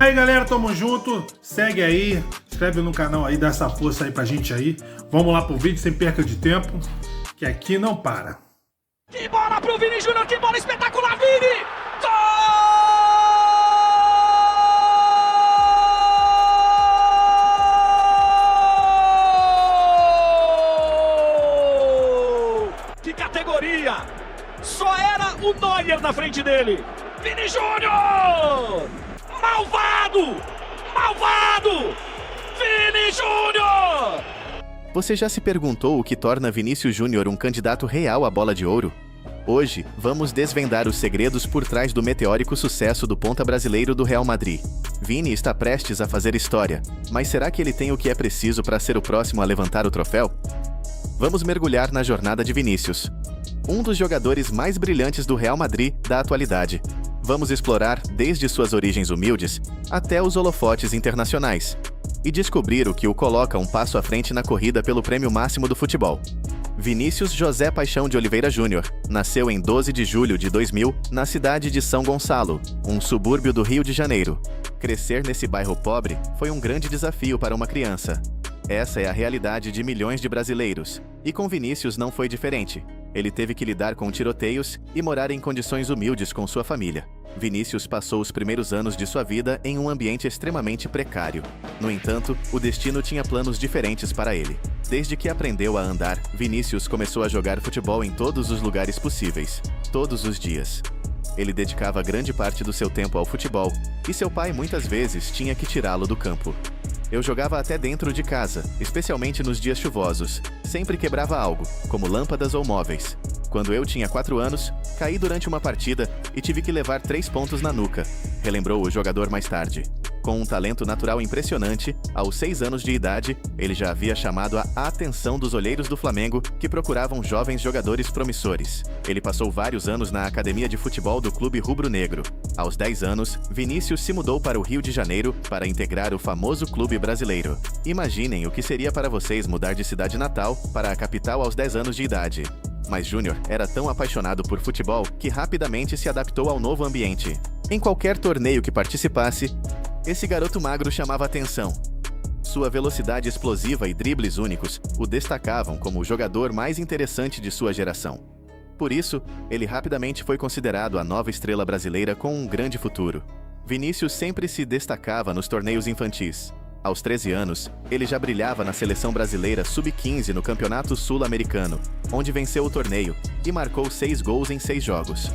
Aí galera, tamo junto, segue aí, inscreve no canal aí, dá essa força aí pra gente aí. Vamos lá pro vídeo sem perca de tempo, que aqui não para. Que bola pro Vini Júnior, que bola espetacular, Vini! Gol! Que categoria! Só era o Neuer na frente dele. Vini Júnior! Malvado! Malvado! Vini Júnior! Você já se perguntou o que torna Vinícius Júnior um candidato real à bola de ouro? Hoje, vamos desvendar os segredos por trás do meteórico sucesso do ponta brasileiro do Real Madrid. Vini está prestes a fazer história, mas será que ele tem o que é preciso para ser o próximo a levantar o troféu? Vamos mergulhar na jornada de Vinícius, um dos jogadores mais brilhantes do Real Madrid da atualidade. Vamos explorar desde suas origens humildes até os holofotes internacionais e descobrir o que o coloca um passo à frente na corrida pelo prêmio máximo do futebol. Vinícius José Paixão de Oliveira Júnior nasceu em 12 de julho de 2000 na cidade de São Gonçalo, um subúrbio do Rio de Janeiro. Crescer nesse bairro pobre foi um grande desafio para uma criança. Essa é a realidade de milhões de brasileiros, e com Vinícius não foi diferente. Ele teve que lidar com tiroteios e morar em condições humildes com sua família. Vinícius passou os primeiros anos de sua vida em um ambiente extremamente precário. No entanto, o destino tinha planos diferentes para ele. Desde que aprendeu a andar, Vinícius começou a jogar futebol em todos os lugares possíveis, todos os dias. Ele dedicava grande parte do seu tempo ao futebol, e seu pai muitas vezes tinha que tirá-lo do campo. Eu jogava até dentro de casa, especialmente nos dias chuvosos. Sempre quebrava algo, como lâmpadas ou móveis. Quando eu tinha 4 anos, caí durante uma partida e tive que levar 3 pontos na nuca, relembrou o jogador mais tarde. Com um talento natural impressionante, aos 6 anos de idade, ele já havia chamado a atenção dos olheiros do Flamengo, que procuravam jovens jogadores promissores. Ele passou vários anos na academia de futebol do clube rubro-negro. Aos 10 anos, Vinícius se mudou para o Rio de Janeiro para integrar o famoso clube brasileiro. Imaginem o que seria para vocês mudar de cidade natal para a capital aos 10 anos de idade. Mas Júnior era tão apaixonado por futebol que rapidamente se adaptou ao novo ambiente. Em qualquer torneio que participasse, esse garoto magro chamava atenção. Sua velocidade explosiva e dribles únicos o destacavam como o jogador mais interessante de sua geração. Por isso, ele rapidamente foi considerado a nova estrela brasileira com um grande futuro. Vinícius sempre se destacava nos torneios infantis. Aos 13 anos, ele já brilhava na seleção brasileira sub-15 no Campeonato Sul-Americano, onde venceu o torneio e marcou 6 gols em 6 jogos.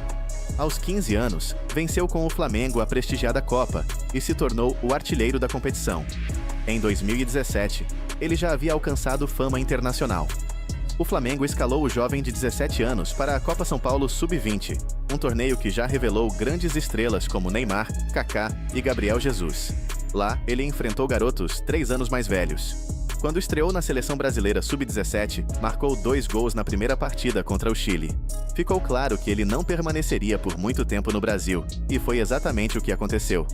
Aos 15 anos, venceu com o Flamengo a prestigiada Copa e se tornou o artilheiro da competição. Em 2017, ele já havia alcançado fama internacional. O Flamengo escalou o jovem de 17 anos para a Copa São Paulo Sub-20, um torneio que já revelou grandes estrelas como Neymar, Kaká e Gabriel Jesus. Lá, ele enfrentou garotos 3 anos mais velhos. Quando estreou na seleção brasileira Sub-17, marcou 2 gols na primeira partida contra o Chile. Ficou claro que ele não permaneceria por muito tempo no Brasil, e foi exatamente o que aconteceu.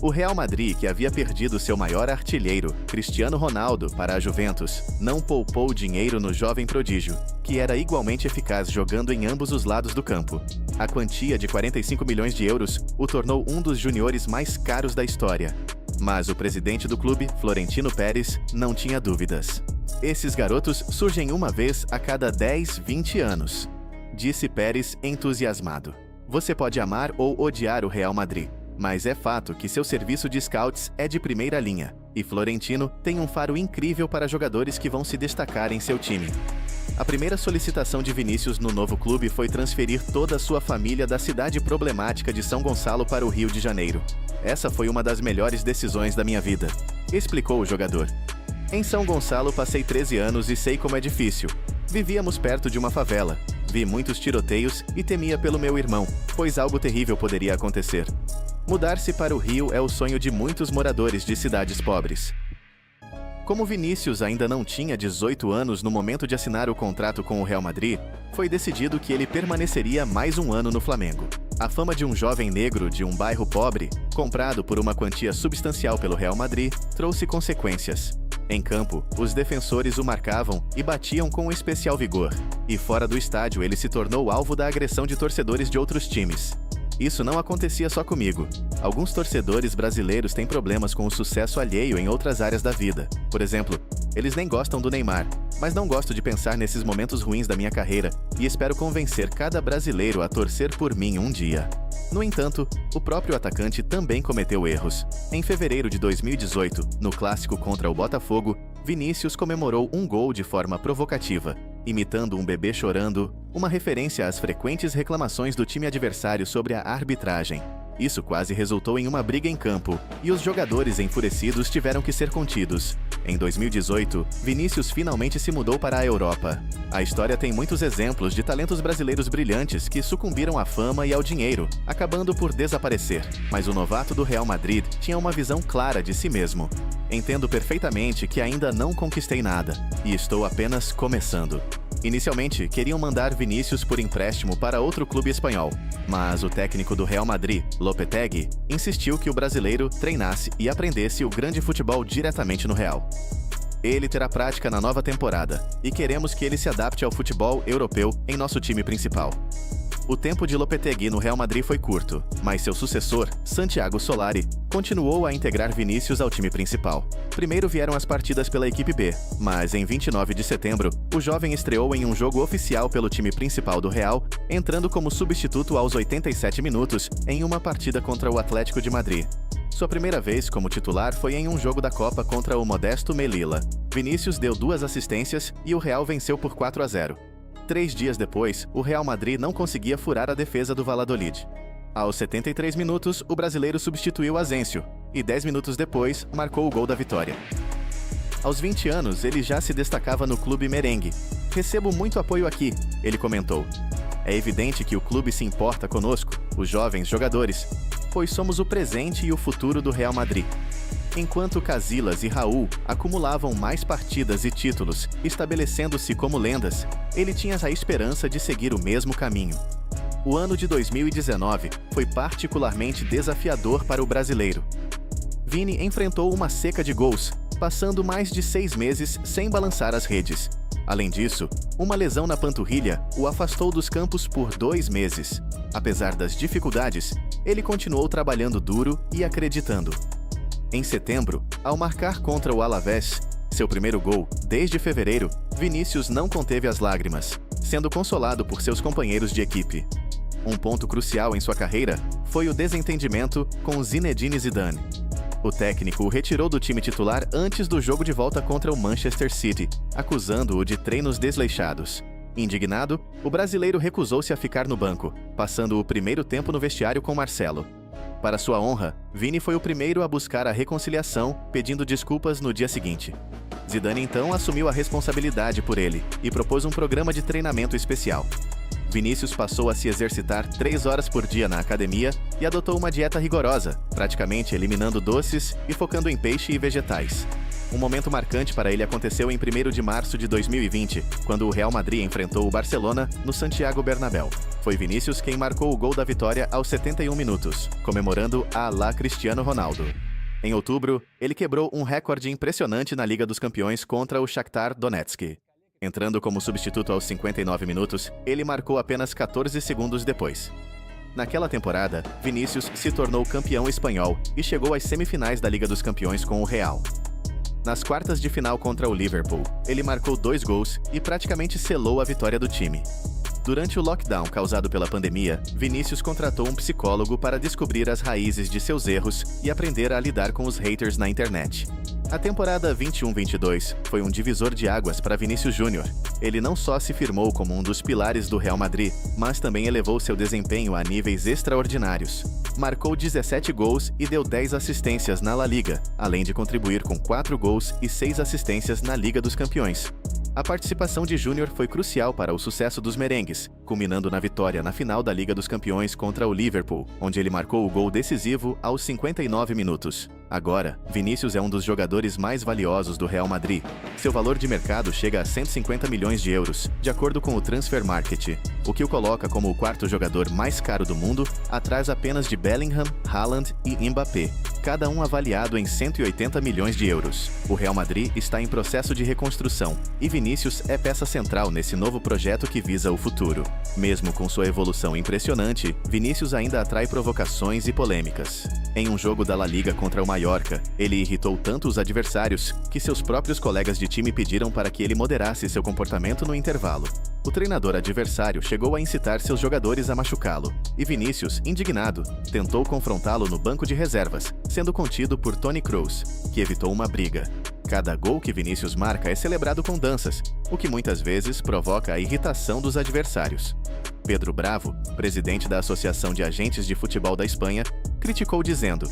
O Real Madrid, que havia perdido seu maior artilheiro, Cristiano Ronaldo, para a Juventus, não poupou dinheiro no jovem prodígio, que era igualmente eficaz jogando em ambos os lados do campo. A quantia de 45 milhões de euros o tornou um dos juniores mais caros da história. Mas o presidente do clube, Florentino Pérez, não tinha dúvidas. Esses garotos surgem uma vez a cada 10, 20 anos, disse Pérez entusiasmado. Você pode amar ou odiar o Real Madrid, mas é fato que seu serviço de scouts é de primeira linha, e Florentino tem um faro incrível para jogadores que vão se destacar em seu time. A primeira solicitação de Vinícius no novo clube foi transferir toda a sua família da cidade problemática de São Gonçalo para o Rio de Janeiro. Essa foi uma das melhores decisões da minha vida, explicou o jogador. Em São Gonçalo passei 13 anos e sei como é difícil. Vivíamos perto de uma favela, vi muitos tiroteios e temia pelo meu irmão, pois algo terrível poderia acontecer. Mudar-se para o Rio é o sonho de muitos moradores de cidades pobres. Como Vinícius ainda não tinha 18 anos no momento de assinar o contrato com o Real Madrid, foi decidido que ele permaneceria mais um ano no Flamengo. A fama de um jovem negro de um bairro pobre, comprado por uma quantia substancial pelo Real Madrid, trouxe consequências. Em campo, os defensores o marcavam e batiam com especial vigor, e fora do estádio ele se tornou alvo da agressão de torcedores de outros times. Isso não acontecia só comigo. Alguns torcedores brasileiros têm problemas com o sucesso alheio em outras áreas da vida. Por exemplo, eles nem gostam do Neymar, mas não gosto de pensar nesses momentos ruins da minha carreira e espero convencer cada brasileiro a torcer por mim um dia. No entanto, o próprio atacante também cometeu erros. Em fevereiro de 2018, no clássico contra o Botafogo, Vinícius comemorou um gol de forma provocativa, imitando um bebê chorando, uma referência às frequentes reclamações do time adversário sobre a arbitragem. Isso quase resultou em uma briga em campo, e os jogadores enfurecidos tiveram que ser contidos. Em 2018, Vinícius finalmente se mudou para a Europa. A história tem muitos exemplos de talentos brasileiros brilhantes que sucumbiram à fama e ao dinheiro, acabando por desaparecer. Mas o novato do Real Madrid tinha uma visão clara de si mesmo. Entendo perfeitamente que ainda não conquistei nada, e estou apenas começando. Inicialmente, queriam mandar Vinícius por empréstimo para outro clube espanhol, mas o técnico do Real Madrid, Lopetegui, insistiu que o brasileiro treinasse e aprendesse o grande futebol diretamente no Real. Ele terá prática na nova temporada, e queremos que ele se adapte ao futebol europeu em nosso time principal. O tempo de Lopetegui no Real Madrid foi curto, mas seu sucessor, Santiago Solari, continuou a integrar Vinícius ao time principal. Primeiro vieram as partidas pela equipe B, mas em 29 de setembro, o jovem estreou em um jogo oficial pelo time principal do Real, entrando como substituto aos 87 minutos em uma partida contra o Atlético de Madrid. Sua primeira vez como titular foi em um jogo da Copa contra o modesto Melilla. Vinícius deu 2 assistências e o Real venceu por 4-0. 3 dias depois, o Real Madrid não conseguia furar a defesa do Valladolid. Aos 73 minutos, o brasileiro substituiu Asensio, e 10 minutos depois, marcou o gol da vitória. Aos 20 anos, ele já se destacava no clube merengue. "Recebo muito apoio aqui", ele comentou. "É evidente que o clube se importa conosco, os jovens jogadores, pois somos o presente e o futuro do Real Madrid." Enquanto Casillas e Raul acumulavam mais partidas e títulos, estabelecendo-se como lendas, ele tinha a esperança de seguir o mesmo caminho. O ano de 2019 foi particularmente desafiador para o brasileiro. Vini enfrentou uma seca de gols, passando mais de 6 meses sem balançar as redes. Além disso, uma lesão na panturrilha o afastou dos campos por 2 meses. Apesar das dificuldades, ele continuou trabalhando duro e acreditando. Em setembro, ao marcar contra o Alavés, seu primeiro gol desde fevereiro, Vinícius não conteve as lágrimas, sendo consolado por seus companheiros de equipe. Um ponto crucial em sua carreira foi o desentendimento com Zinedine Zidane. O técnico o retirou do time titular antes do jogo de volta contra o Manchester City, acusando-o de treinos desleixados. Indignado, o brasileiro recusou-se a ficar no banco, passando o primeiro tempo no vestiário com Marcelo. Para sua honra, Vini foi o primeiro a buscar a reconciliação, pedindo desculpas no dia seguinte. Zidane então assumiu a responsabilidade por ele e propôs um programa de treinamento especial. Vinícius passou a se exercitar 3 horas por dia na academia e adotou uma dieta rigorosa, praticamente eliminando doces e focando em peixe e vegetais. Um momento marcante para ele aconteceu em 1º de março de 2020, quando o Real Madrid enfrentou o Barcelona no Santiago Bernabéu. Foi Vinícius quem marcou o gol da vitória aos 71 minutos, comemorando à la Cristiano Ronaldo. Em outubro, ele quebrou um recorde impressionante na Liga dos Campeões contra o Shakhtar Donetsk. Entrando como substituto aos 59 minutos, ele marcou apenas 14 segundos depois. Naquela temporada, Vinícius se tornou campeão espanhol e chegou às semifinais da Liga dos Campeões com o Real. Nas quartas de final contra o Liverpool, ele marcou 2 gols e praticamente selou a vitória do time. Durante o lockdown causado pela pandemia, Vinícius contratou um psicólogo para descobrir as raízes de seus erros e aprender a lidar com os haters na internet. A temporada 21-22 foi um divisor de águas para Vinícius Júnior. Ele não só se firmou como um dos pilares do Real Madrid, mas também elevou seu desempenho a níveis extraordinários. Marcou 17 gols e deu 10 assistências na La Liga, além de contribuir com 4 gols e 6 assistências na Liga dos Campeões. A participação de Júnior foi crucial para o sucesso dos merengues, culminando na vitória na final da Liga dos Campeões contra o Liverpool, onde ele marcou o gol decisivo aos 59 minutos. Agora, Vinícius é um dos jogadores mais valiosos do Real Madrid. Seu valor de mercado chega a 150 milhões de euros, de acordo com o Transfer Market, o que o coloca como o 4º jogador mais caro do mundo, atrás apenas de Bellingham, Haaland e Mbappé. cada um avaliado em 180 milhões de euros. O Real Madrid está em processo de reconstrução e Vinícius é peça central nesse novo projeto que visa o futuro. Mesmo com sua evolução impressionante, Vinícius ainda atrai provocações e polêmicas. Em um jogo da La Liga contra o Mallorca, ele irritou tanto os adversários que seus próprios colegas de time pediram para que ele moderasse seu comportamento no intervalo. O treinador adversário chegou a incitar seus jogadores a machucá-lo, e Vinícius, indignado, tentou confrontá-lo no banco de reservas, sendo contido por Toni Kroos, que evitou uma briga. Cada gol que Vinícius marca é celebrado com danças, o que muitas vezes provoca a irritação dos adversários. Pedro Bravo, presidente da Associação de Agentes de Futebol da Espanha, criticou dizendo: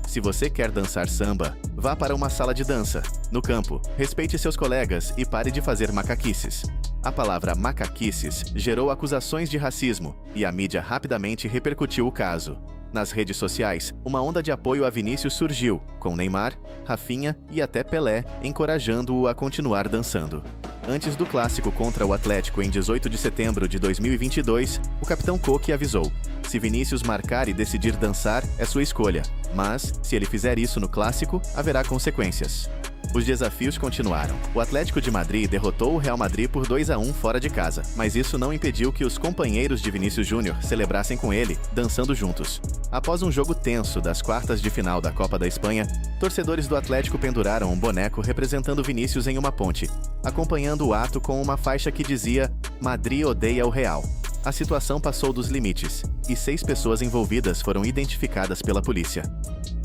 "Se você quer dançar samba, vá para uma sala de dança. No campo, respeite seus colegas e pare de fazer macaquices." A palavra macaquices gerou acusações de racismo e a mídia rapidamente repercutiu o caso. Nas redes sociais, uma onda de apoio a Vinícius surgiu, com Neymar, Rafinha e até Pelé encorajando-o a continuar dançando. Antes do clássico contra o Atlético em 18 de setembro de 2022, o capitão Coque avisou: "Se Vinícius marcar e decidir dançar, é sua escolha, mas, se ele fizer isso no clássico, haverá consequências." Os desafios continuaram. O Atlético de Madrid derrotou o Real Madrid por 2-1 fora de casa, mas isso não impediu que os companheiros de Vinícius Júnior celebrassem com ele, dançando juntos. Após um jogo tenso das quartas de final da Copa da Espanha, torcedores do Atlético penduraram um boneco representando Vinícius em uma ponte, acompanhando o ato com uma faixa que dizia "Madrid odeia o Real." A situação passou dos limites, e 6 pessoas envolvidas foram identificadas pela polícia.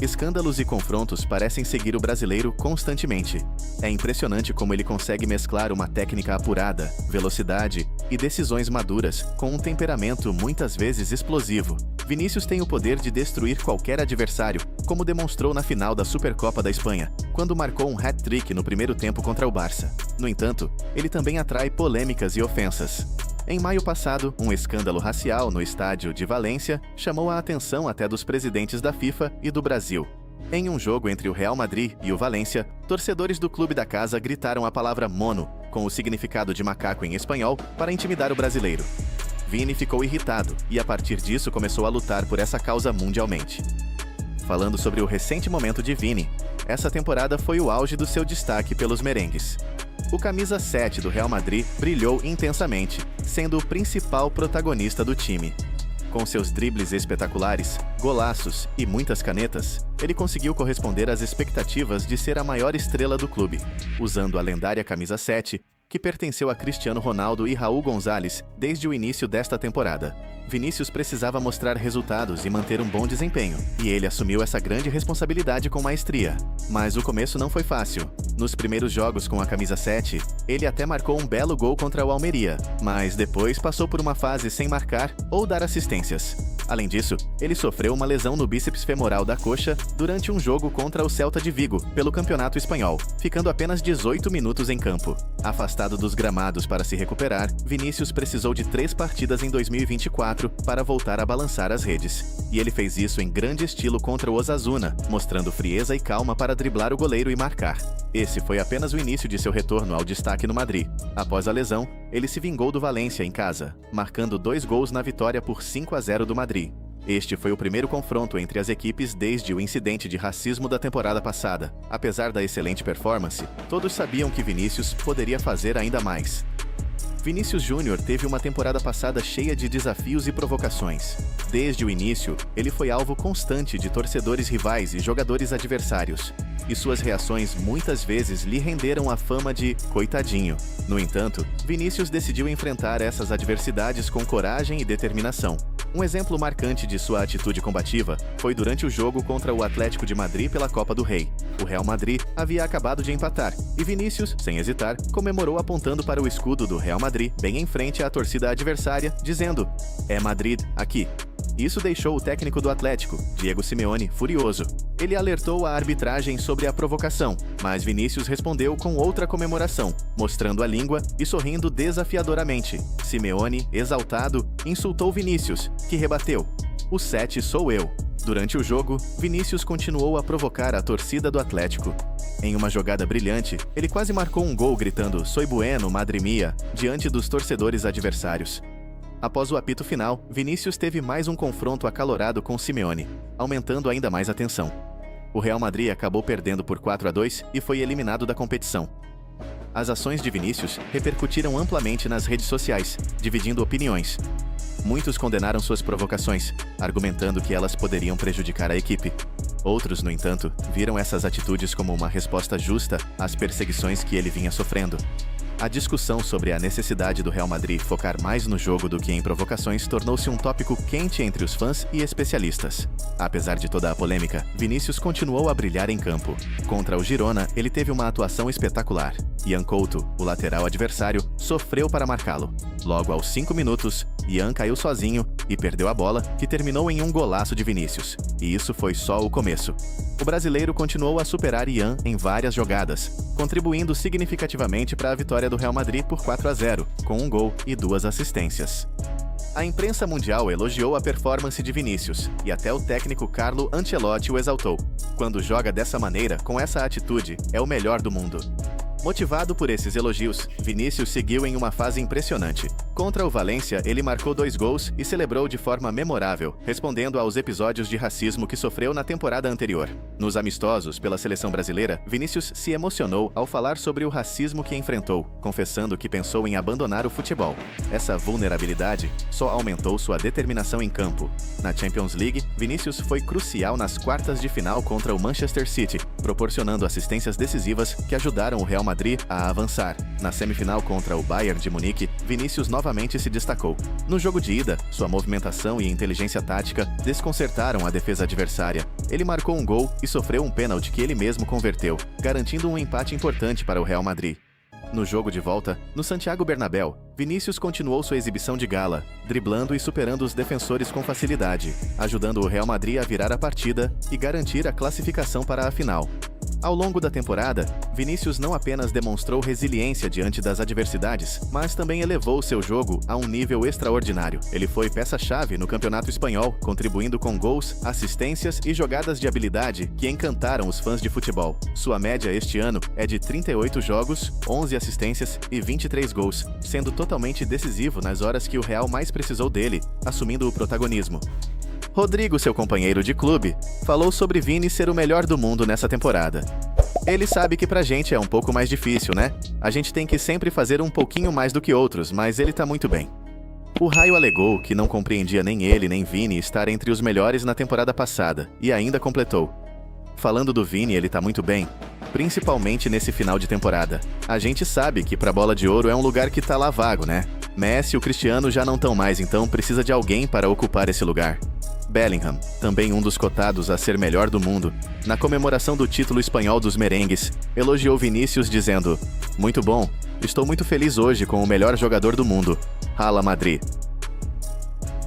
Escândalos e confrontos parecem seguir o brasileiro constantemente. É impressionante como ele consegue mesclar uma técnica apurada, velocidade e decisões maduras com um temperamento muitas vezes explosivo. Vinícius tem o poder de destruir qualquer adversário, como demonstrou na final da Supercopa da Espanha, quando marcou um hat-trick no primeiro tempo contra o Barça. No entanto, ele também atrai polêmicas e ofensas. Em maio passado, um escândalo racial no estádio de Valência chamou a atenção até dos presidentes da FIFA e do Brasil. Em um jogo entre o Real Madrid e o Valência, torcedores do clube da casa gritaram a palavra mono, com o significado de macaco em espanhol, para intimidar o brasileiro. Vini ficou irritado e, a partir disso, começou a lutar por essa causa mundialmente. Falando sobre o recente momento de Vini, essa temporada foi o auge do seu destaque pelos merengues. O camisa 7 do Real Madrid brilhou intensamente, sendo o principal protagonista do time. Com seus dribles espetaculares, golaços e muitas canetas, ele conseguiu corresponder às expectativas de ser a maior estrela do clube, usando a lendária camisa 7, que pertenceu a Cristiano Ronaldo e Raul González desde o início desta temporada. Vinícius precisava mostrar resultados e manter um bom desempenho, e ele assumiu essa grande responsabilidade com maestria. Mas o começo não foi fácil. Nos primeiros jogos com a camisa 7, ele até marcou um belo gol contra o Almeria, mas depois passou por uma fase sem marcar ou dar assistências. Além disso, ele sofreu uma lesão no bíceps femoral da coxa durante um jogo contra o Celta de Vigo, pelo Campeonato Espanhol, ficando apenas 18 minutos em campo. Afastado dos gramados para se recuperar, Vinícius precisou de 3 partidas em 2024 para voltar a balançar as redes. E ele fez isso em grande estilo contra o Osasuna, mostrando frieza e calma para driblar o goleiro e marcar. Esse foi apenas o início de seu retorno ao destaque no Madrid. Após a lesão, ele se vingou do Valência em casa, marcando 2 gols na vitória por 5-0 do Madrid. Este foi o primeiro confronto entre as equipes desde o incidente de racismo da temporada passada. Apesar da excelente performance, todos sabiam que Vinícius poderia fazer ainda mais. Vinícius Júnior teve uma temporada passada cheia de desafios e provocações. Desde o início, ele foi alvo constante de torcedores rivais e jogadores adversários, e suas reações muitas vezes lhe renderam a fama de coitadinho. No entanto, Vinícius decidiu enfrentar essas adversidades com coragem e determinação. Um exemplo marcante de sua atitude combativa foi durante o jogo contra o Atlético de Madrid pela Copa do Rei. O Real Madrid havia acabado de empatar, e Vinícius, sem hesitar, comemorou apontando para o escudo do Real Madrid bem em frente à torcida adversária, dizendo: "É Madrid, aqui." Isso deixou o técnico do Atlético, Diego Simeone, furioso. Ele alertou a arbitragem sobre a provocação, mas Vinícius respondeu com outra comemoração, mostrando a língua e sorrindo desafiadoramente. Simeone, exaltado, insultou Vinícius, que rebateu: "O 7 sou eu." Durante o jogo, Vinícius continuou a provocar a torcida do Atlético. Em uma jogada brilhante, ele quase marcou um gol gritando "Soy bueno, madre mía", diante dos torcedores adversários. Após o apito final, Vinícius teve mais um confronto acalorado com Simeone, aumentando ainda mais a tensão. o Real Madrid acabou perdendo por 4-2 e foi eliminado da competição. As ações de Vinícius repercutiram amplamente nas redes sociais, dividindo opiniões. Muitos condenaram suas provocações, argumentando que elas poderiam prejudicar a equipe. Outros, no entanto, viram essas atitudes como uma resposta justa às perseguições que ele vinha sofrendo. A discussão sobre a necessidade do Real Madrid focar mais no jogo do que em provocações tornou-se um tópico quente entre os fãs e especialistas. Apesar de toda a polêmica, Vinícius continuou a brilhar em campo. Contra o Girona, ele teve uma atuação espetacular. Ian Couto, o lateral adversário, sofreu para marcá-lo. Logo aos 5 minutos, Ian caiu sozinho e perdeu a bola, que terminou em um golaço de Vinícius. E isso foi só o começo. O brasileiro continuou a superar Ian em várias jogadas, contribuindo significativamente para a vitória do Real Madrid por 4-0, com um gol e 2 assistências. A imprensa mundial elogiou a performance de Vinícius, e até o técnico Carlo Ancelotti o exaltou. Quando joga dessa maneira, com essa atitude, é o melhor do mundo. Motivado por esses elogios, Vinícius seguiu em uma fase impressionante. Contra o Valência, ele marcou 2 gols e celebrou de forma memorável, respondendo aos episódios de racismo que sofreu na temporada anterior. Nos amistosos pela seleção brasileira, Vinícius se emocionou ao falar sobre o racismo que enfrentou, confessando que pensou em abandonar o futebol. Essa vulnerabilidade só aumentou sua determinação em campo. Na Champions League, Vinícius foi crucial nas quartas de final contra o Manchester City, proporcionando assistências decisivas que ajudaram o Real Madrid a avançar. Na semifinal contra o Bayern de Munique, Vinícius novamente se destacou. No jogo de ida, sua movimentação e inteligência tática desconcertaram a defesa adversária. Ele marcou um gol e sofreu um pênalti que ele mesmo converteu, garantindo um empate importante para o Real Madrid. No jogo de volta, no Santiago Bernabéu, Vinícius continuou sua exibição de gala, driblando e superando os defensores com facilidade, ajudando o Real Madrid a virar a partida e garantir a classificação para a final. Ao longo da temporada, Vinícius não apenas demonstrou resiliência diante das adversidades, mas também elevou seu jogo a um nível extraordinário. Ele foi peça-chave no Campeonato Espanhol, contribuindo com gols, assistências e jogadas de habilidade que encantaram os fãs de futebol. Sua média este ano é de 38 jogos, 11 assistências e 23 gols, sendo totalmente decisivo nas horas que o Real mais precisou dele, assumindo o protagonismo. Rodrigo, seu companheiro de clube, falou sobre Vini ser o melhor do mundo nessa temporada. Ele sabe que pra gente é um pouco mais difícil, né? A gente tem que sempre fazer um pouquinho mais do que outros, mas ele tá muito bem. O Raio alegou que não compreendia nem ele nem Vini estar entre os melhores na temporada passada, e ainda completou: falando do Vini, ele tá muito bem, principalmente nesse final de temporada. A gente sabe que pra Bola de Ouro é um lugar que tá lá vago, né? Messi e o Cristiano já não estão mais, então precisa de alguém para ocupar esse lugar. Bellingham, também um dos cotados a ser melhor do mundo, na comemoração do título espanhol dos merengues, elogiou Vinícius dizendo: muito bom, estou muito feliz hoje com o melhor jogador do mundo. Hala Madrid.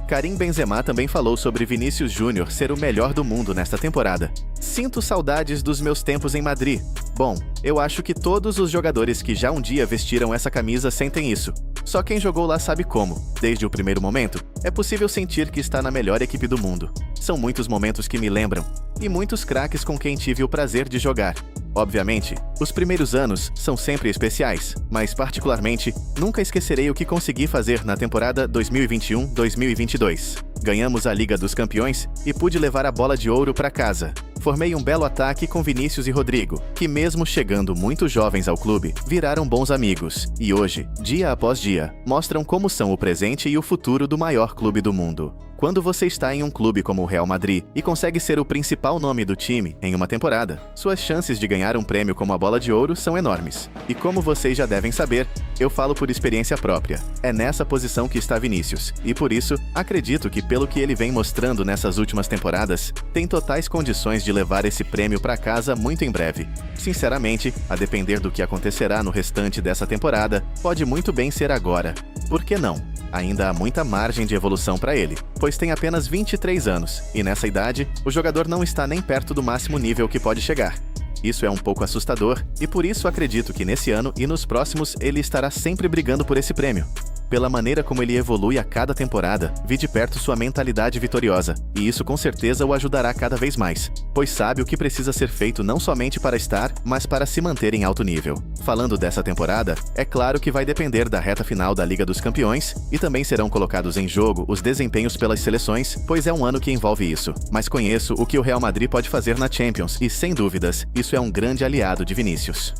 Karim Benzema também falou sobre Vinícius Júnior ser o melhor do mundo nesta temporada. Sinto saudades dos meus tempos em Madrid. Bom, eu acho que todos os jogadores que já um dia vestiram essa camisa sentem isso. Só quem jogou lá sabe como. Desde o primeiro momento, é possível sentir que está na melhor equipe do mundo. São muitos momentos que me lembram, e muitos craques com quem tive o prazer de jogar. Obviamente, os primeiros anos são sempre especiais, mas particularmente, nunca esquecerei o que consegui fazer na temporada 2021-2022. Ganhamos a Liga dos Campeões e pude levar a Bola de Ouro para casa. Formei um belo ataque com Vinícius e Rodrigo, que mesmo chegando muito jovens ao clube, viraram bons amigos, e hoje, dia após dia, mostram como são o presente e o futuro do maior clube do mundo. Quando você está em um clube como o Real Madrid e consegue ser o principal nome do time em uma temporada, suas chances de ganhar um prêmio como a Bola de Ouro são enormes. E como vocês já devem saber, eu falo por experiência própria. É nessa posição que está Vinícius, e por isso, acredito que pelo que ele vem mostrando nessas últimas temporadas, tem totais condições de levar esse prêmio para casa muito em breve. Sinceramente, a depender do que acontecerá no restante dessa temporada, pode muito bem ser agora. Por que não? Ainda há muita margem de evolução para ele, pois tem apenas 23 anos, e nessa idade, o jogador não está nem perto do máximo nível que pode chegar. Isso é um pouco assustador, e por isso acredito que nesse ano e nos próximos ele estará sempre brigando por esse prêmio. pela maneira como ele evolui a cada temporada, vi de perto sua mentalidade vitoriosa, e isso com certeza o ajudará cada vez mais, pois sabe o que precisa ser feito não somente para estar, mas para se manter em alto nível. Falando dessa temporada, é claro que vai depender da reta final da Liga dos Campeões, e também serão colocados em jogo os desempenhos pelas seleções, pois é um ano que envolve isso. Mas conheço o que o Real Madrid pode fazer na Champions, e sem dúvidas, isso é um grande aliado de Vinícius.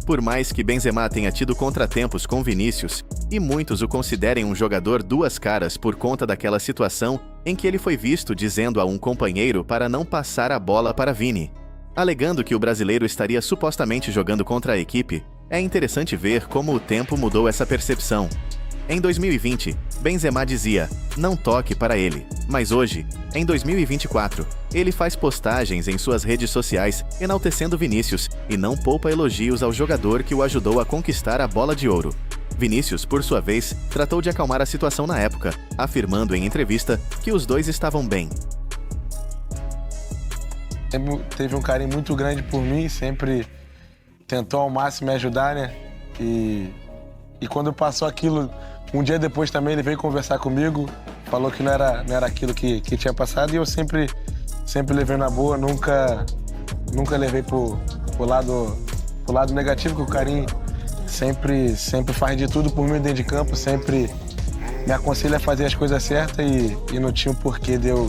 Por mais que Benzema tenha tido contratempos com Vinícius, e muitos o considerem um jogador duas caras por conta daquela situação em que ele foi visto dizendo a um companheiro para não passar a bola para Vini, alegando que o brasileiro estaria supostamente jogando contra a equipe, é interessante ver como o tempo mudou essa percepção. Em 2020, Benzema dizia, não toque para ele. Mas hoje, em 2024, ele faz postagens em suas redes sociais enaltecendo Vinícius e não poupa elogios ao jogador que o ajudou a conquistar a Bola de Ouro. Vinícius, por sua vez, tratou de acalmar a situação na época, afirmando em entrevista que os dois estavam bem. Teve um carinho muito grande por mim, sempre tentou ao máximo me ajudar, né? E quando passou aquilo, um dia depois também ele veio conversar comigo, falou que não era aquilo que tinha passado, e eu sempre levei na boa, nunca levei pro lado negativo, que o Karim sempre faz de tudo por mim dentro de campo, sempre me aconselha a fazer as coisas certas e não tinha um porquê de eu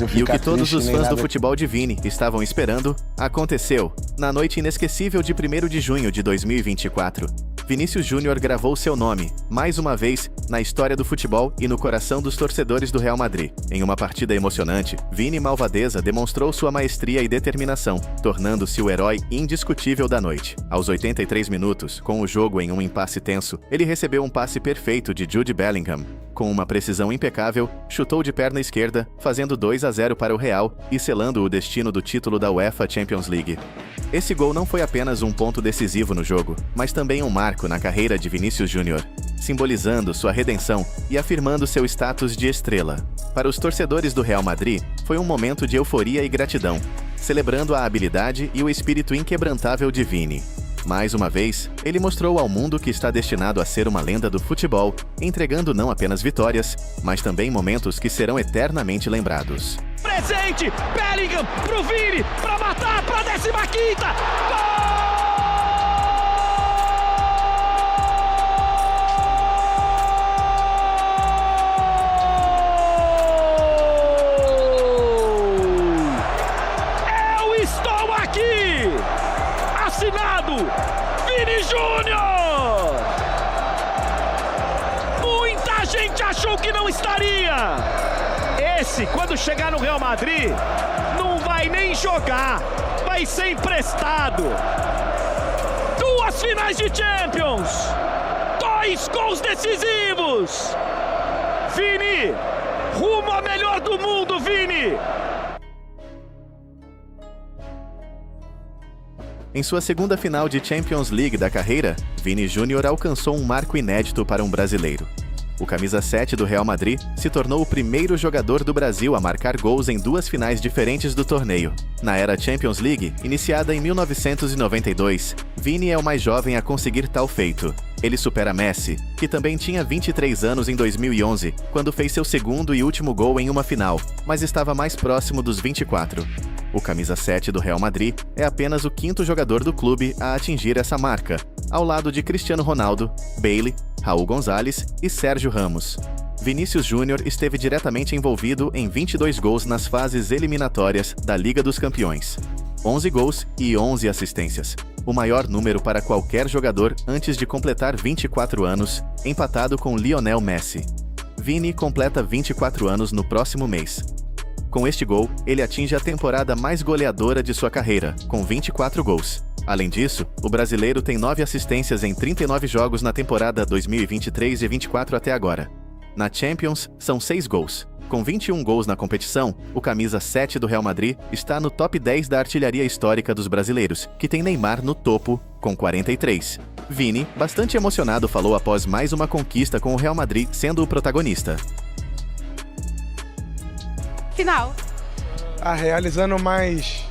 ficar e o que todos triste, os nem fãs nada. do futebol de Vini estavam esperando, aconteceu. Na noite inesquecível de 1º de junho de 2024, Vinícius Júnior gravou seu nome, mais uma vez, na história do futebol e no coração dos torcedores do Real Madrid. Em uma partida emocionante, Vini Malvadeza demonstrou sua maestria e determinação, tornando-se o herói indiscutível da noite. Aos 83 minutos, com o jogo em um impasse tenso, ele recebeu um passe perfeito de Jude Bellingham. Com uma precisão impecável, chutou de perna esquerda, fazendo 2-0 para o Real e selando o destino do título da UEFA Champions League. Esse gol não foi apenas um ponto decisivo no jogo, mas também um marco na carreira de Vinícius Júnior, simbolizando sua redenção e afirmando seu status de estrela. Para os torcedores do Real Madrid, foi um momento de euforia e gratidão, celebrando a habilidade e o espírito inquebrantável de Vini. Mais uma vez, ele mostrou ao mundo que está destinado a ser uma lenda do futebol, entregando não apenas vitórias, mas também momentos que serão eternamente lembrados. Presente, Bellingham pro Vini, pra matar, pra 15ª. Eu estou aqui! Assinado, Vini Júnior! Muita gente achou que não estaria! Esse, quando chegar no Real Madrid, não vai nem jogar, vai ser emprestado. 2 finais de Champions, 2 gols decisivos. Vini, rumo a melhor do mundo, Vini. Em sua segunda final de Champions League da carreira, Vini Júnior alcançou um marco inédito para um brasileiro. O camisa 7 do Real Madrid se tornou o primeiro jogador do Brasil a marcar gols em 2 finais diferentes do torneio. Na era Champions League, iniciada em 1992, Vini é o mais jovem a conseguir tal feito. Ele supera Messi, que também tinha 23 anos em 2011, quando fez seu segundo e último gol em uma final, mas estava mais próximo dos 24. O camisa 7 do Real Madrid é apenas o 5º jogador do clube a atingir essa marca, ao lado de Cristiano Ronaldo, Bale, Raul Gonzalez e Sérgio Ramos. Vinícius Júnior esteve diretamente envolvido em 22 gols nas fases eliminatórias da Liga dos Campeões. 11 gols e 11 assistências, o maior número para qualquer jogador antes de completar 24 anos, empatado com Lionel Messi. Vini completa 24 anos no próximo mês. Com este gol, ele atinge a temporada mais goleadora de sua carreira, com 24 gols. Além disso, o brasileiro tem 9 assistências em 39 jogos na temporada 2023 e 24 até agora. Na Champions, são 6 gols. Com 21 gols na competição, o camisa 7 do Real Madrid está no top 10 da artilharia histórica dos brasileiros, que tem Neymar no topo, com 43. Vini, bastante emocionado, falou após mais uma conquista com o Real Madrid sendo o protagonista. Final. Realizando mais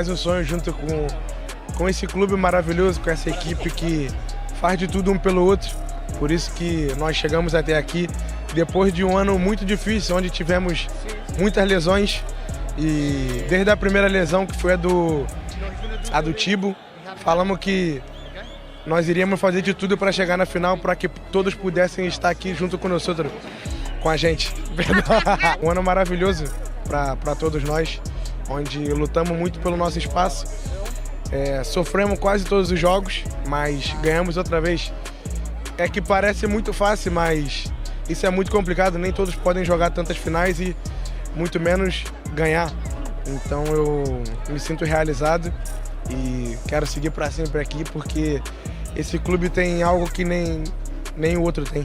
um sonho junto com esse clube maravilhoso, com essa equipe que faz de tudo um pelo outro. Por isso que nós chegamos até aqui, depois de um ano muito difícil, onde tivemos muitas lesões. E desde a primeira lesão, que foi a do Tibo, falamos que nós iríamos fazer de tudo para chegar na final, para que todos pudessem estar aqui junto com nós, com a gente. Um ano maravilhoso para todos nós, onde lutamos muito pelo nosso espaço. Sofremos quase todos os jogos, mas ganhamos outra vez. É que parece muito fácil, mas isso é muito complicado. Nem todos podem jogar tantas finais e muito menos ganhar. Então eu me sinto realizado e quero seguir para sempre aqui, porque esse clube tem algo que nem o outro tem.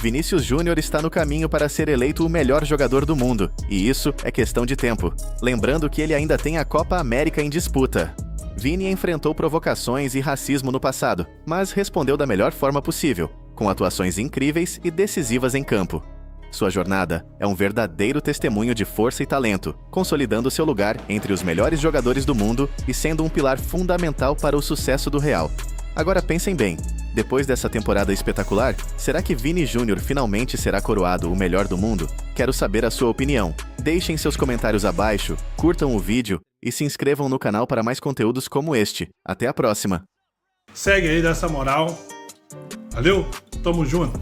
Vinícius Júnior está no caminho para ser eleito o melhor jogador do mundo, e isso é questão de tempo. Lembrando que ele ainda tem a Copa América em disputa. Vini enfrentou provocações e racismo no passado, mas respondeu da melhor forma possível, com atuações incríveis e decisivas em campo. Sua jornada é um verdadeiro testemunho de força e talento, consolidando seu lugar entre os melhores jogadores do mundo e sendo um pilar fundamental para o sucesso do Real. Agora pensem bem, depois dessa temporada espetacular, será que Vini Júnior finalmente será coroado o melhor do mundo? Quero saber a sua opinião. Deixem seus comentários abaixo, curtam o vídeo e se inscrevam no canal para mais conteúdos como este. Até a próxima! Segue aí, dá essa moral. Valeu, tamo junto.